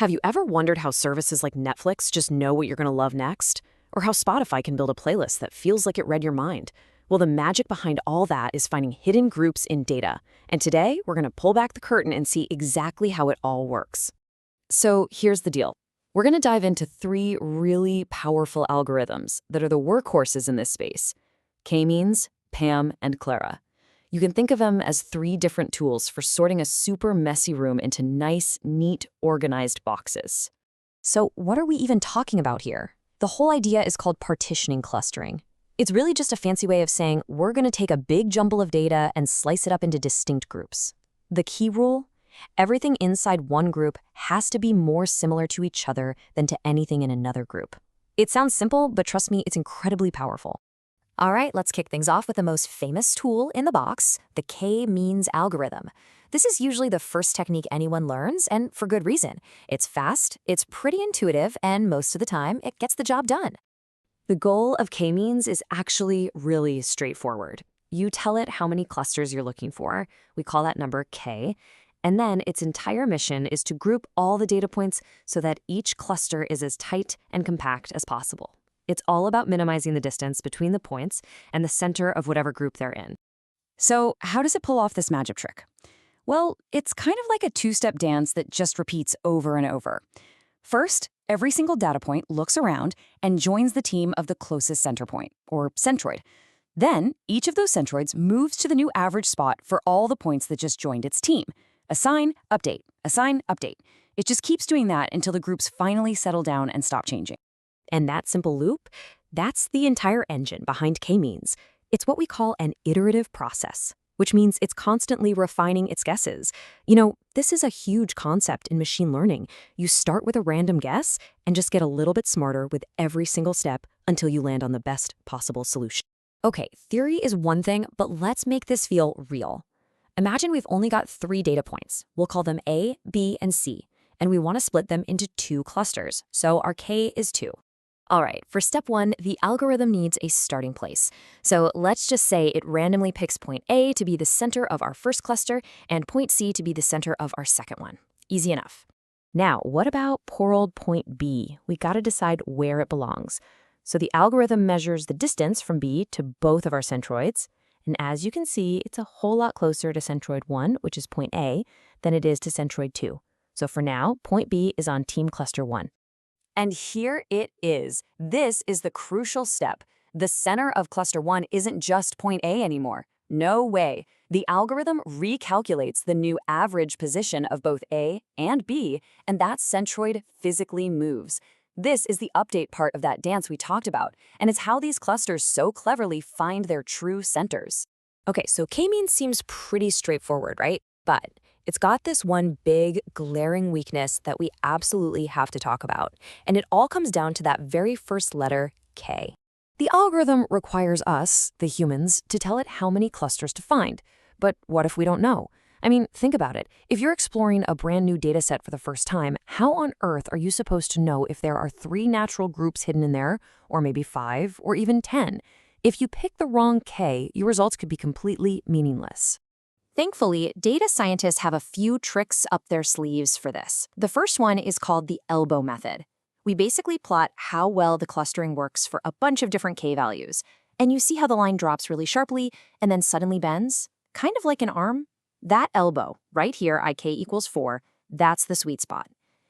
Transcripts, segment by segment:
Have you ever wondered how services like Netflix just know what you're going to love next? Or how Spotify can build a playlist that feels like it read your mind? Well, the magic behind all that is finding hidden groups in data. And today, we're going to pull back the curtain and see exactly how it all works. So here's the deal. We're going to dive into three really powerful algorithms that are the workhorses in this space: K-means, PAM, and CLARA. You can think of them as three different tools for sorting a super messy room into nice, neat, organized boxes. So what are we even talking about here? The whole idea is called partitioning clustering. It's really just a fancy way of saying we're going to take a big jumble of data and slice it up into distinct groups. The key rule? Everything inside one group has to be more similar to each other than to anything in another group. It sounds simple, but trust me, it's incredibly powerful. All right, let's kick things off with the most famous tool in the box, the K-means algorithm. This is usually the first technique anyone learns, and for good reason. It's fast, it's pretty intuitive, and most of the time, it gets the job done. The goal of K-means is actually really straightforward. You tell it how many clusters you're looking for. We call that number K. And then its entire mission is to group all the data points so that each cluster is as tight and compact as possible. It's all about minimizing the distance between the points and the center of whatever group they're in. So how does it pull off this magic trick? Well, it's kind of like a two-step dance that just repeats over and over. First, every single data point looks around and joins the team of the closest center point, or centroid. Then, each of those centroids moves to the new average spot for all the points that just joined its team. Assign, update, assign, update. It just keeps doing that until the groups finally settle down and stop changing. And that simple loop, that's the entire engine behind K-means. It's what we call an iterative process, which means it's constantly refining its guesses. You know, this is a huge concept in machine learning. You start with a random guess and just get a little bit smarter with every single step until you land on the best possible solution. Okay, theory is one thing, but let's make this feel real. Imagine we've only got 3 data points. We'll call them A, B, and C, and we want to split them into 2 clusters, so our K is 2. All right, for step 1, the algorithm needs a starting place. So let's just say it randomly picks point A to be the center of our first cluster and point C to be the center of our second one. Easy enough. Now, what about poor old point B? We got to decide where it belongs. So the algorithm measures the distance from B to both of our centroids. And as you can see, it's a whole lot closer to centroid 1, which is point A, than it is to centroid 2. So for now, point B is on team cluster 1. And here it is. This is the crucial step. The center of cluster 1 isn't just point A anymore. No way. The algorithm recalculates the new average position of both A and B, and that centroid physically moves. This is the update part of that dance we talked about, and it's how these clusters so cleverly find their true centers. Okay, so K-means seems pretty straightforward, right? But it's got this one big, glaring weakness that we absolutely have to talk about, and it all comes down to that very first letter, K. The algorithm requires us, the humans, to tell it how many clusters to find. But what if we don't know? I mean, think about it. If you're exploring a brand new data set for the first time, how on earth are you supposed to know if there are 3 natural groups hidden in there, or maybe 5, or even 10? If you pick the wrong K, your results could be completely meaningless. Thankfully, data scientists have a few tricks up their sleeves for this. The first one is called the elbow method. We basically plot how well the clustering works for a bunch of different K values. And you see how the line drops really sharply and then suddenly bends? Kind of like an arm. That elbow, right here, IK equals 4, that's the sweet spot.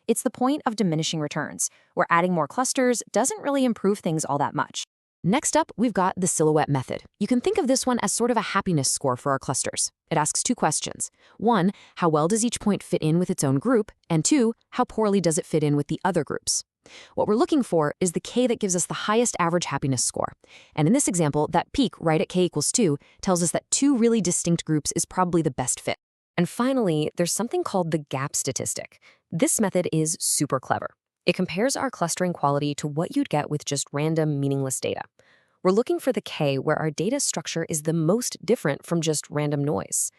It's the point of diminishing returns, where adding more clusters doesn't really improve things all that much. Next up, we've got the silhouette method. You can think of this one as sort of a happiness score for our clusters. It asks 2 questions. 1, how well does each point fit in with its own group? And 2, how poorly does it fit in with the other groups? What we're looking for is the K that gives us the highest average happiness score. And in this example, that peak right at K equals 2 tells us that 2 really distinct groups is probably the best fit. And finally, there's something called the gap statistic. This method is super clever. It compares our clustering quality to what you'd get with just random, meaningless data. We're looking for the K where our data structure is the most different from just random noise.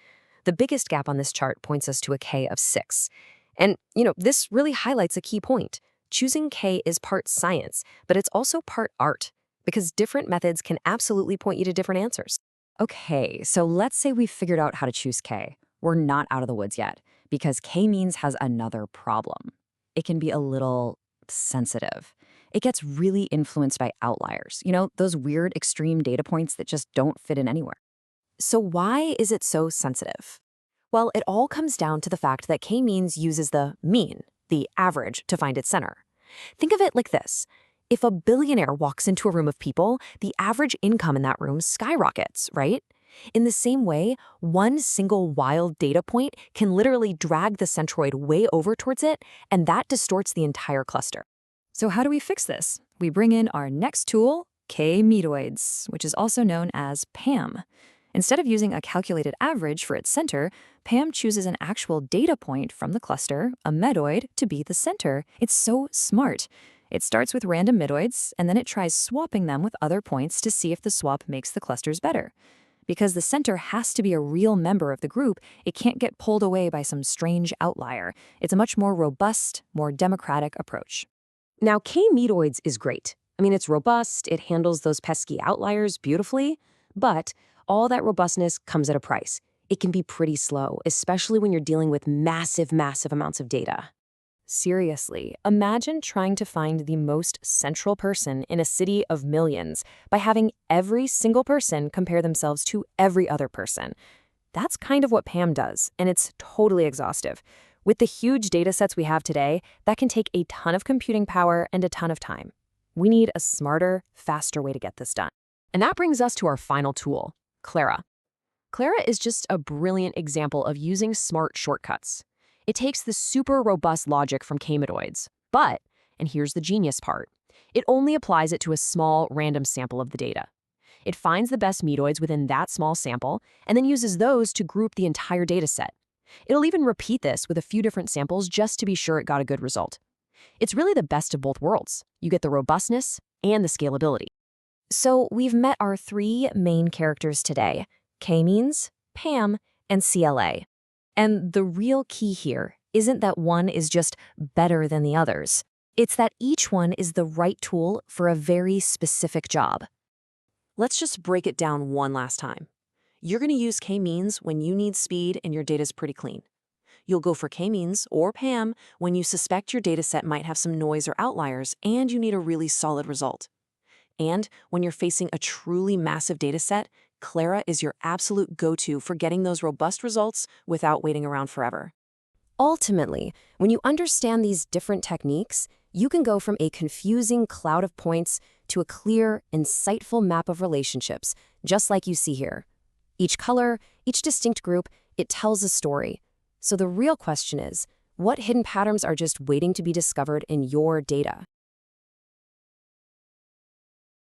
The biggest gap on this chart points us to a K of 6. And, this really highlights a key point. Choosing K is part science, but it's also part art, because different methods can absolutely point you to different answers. Okay, so let's say we've figured out how to choose K. We're not out of the woods yet, because K-means has another problem. it can be a little sensitive. It gets really influenced by outliers, those weird extreme data points that just don't fit in anywhere. So why is it so sensitive? Well, it all comes down to the fact that k-means uses the mean, the average, to find its center. Think of it like this. If a billionaire walks into a room of people, the average income in that room skyrockets, right? In the same way, one single wild data point can literally drag the centroid way over towards it, and that distorts the entire cluster. So how do we fix this? We bring in our next tool, K-medoids, which is also known as PAM. Instead of using a calculated average for its center, PAM chooses an actual data point from the cluster, a medoid, to be the center. It's so smart. It starts with random medoids, and then it tries swapping them with other points to see if the swap makes the clusters better. Because the center has to be a real member of the group, it can't get pulled away by some strange outlier. It's a much more robust, more democratic approach. Now, K-medoids is great. It's robust, it handles those pesky outliers beautifully, but all that robustness comes at a price. It can be pretty slow, especially when you're dealing with massive amounts of data. Seriously, imagine trying to find the most central person in a city of millions by having every single person compare themselves to every other person. That's kind of what PAM does, and it's totally exhaustive. With the huge data sets we have today, that can take a ton of computing power and a ton of time. We need a smarter, faster way to get this done. And that brings us to our final tool, CLARA. CLARA is just a brilliant example of using smart shortcuts. It takes the super robust logic from K-medoids, but, and here's the genius part, it only applies it to a small, random sample of the data. It finds the best medoids within that small sample and then uses those to group the entire data set. It'll even repeat this with a few different samples just to be sure it got a good result. It's really the best of both worlds. You get the robustness and the scalability. So we've met our three main characters today: k-means, PAM, and CLA. And the real key here isn't that one is just better than the others. It's that each one is the right tool for a very specific job. Let's just break it down one last time. You're going to use k-means when you need speed and your data's pretty clean. You'll go for k-means or PAM when you suspect your dataset might have some noise or outliers and you need a really solid result. And when you're facing a truly massive dataset, CLARA is your absolute go-to for getting those robust results without waiting around forever. Ultimately, when you understand these different techniques, you can go from a confusing cloud of points to a clear, insightful map of relationships, just like you see here. Each color, each distinct group, it tells a story. So the real question is, what hidden patterns are just waiting to be discovered in your data?